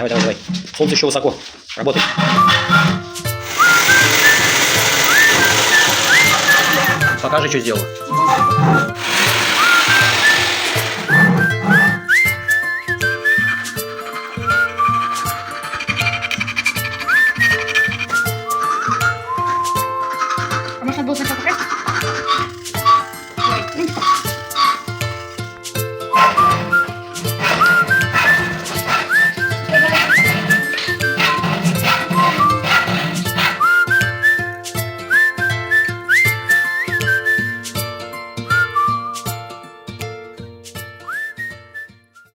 Давай, давай, давай. Солнце еще высоко. Работай. Покажи, что сделал.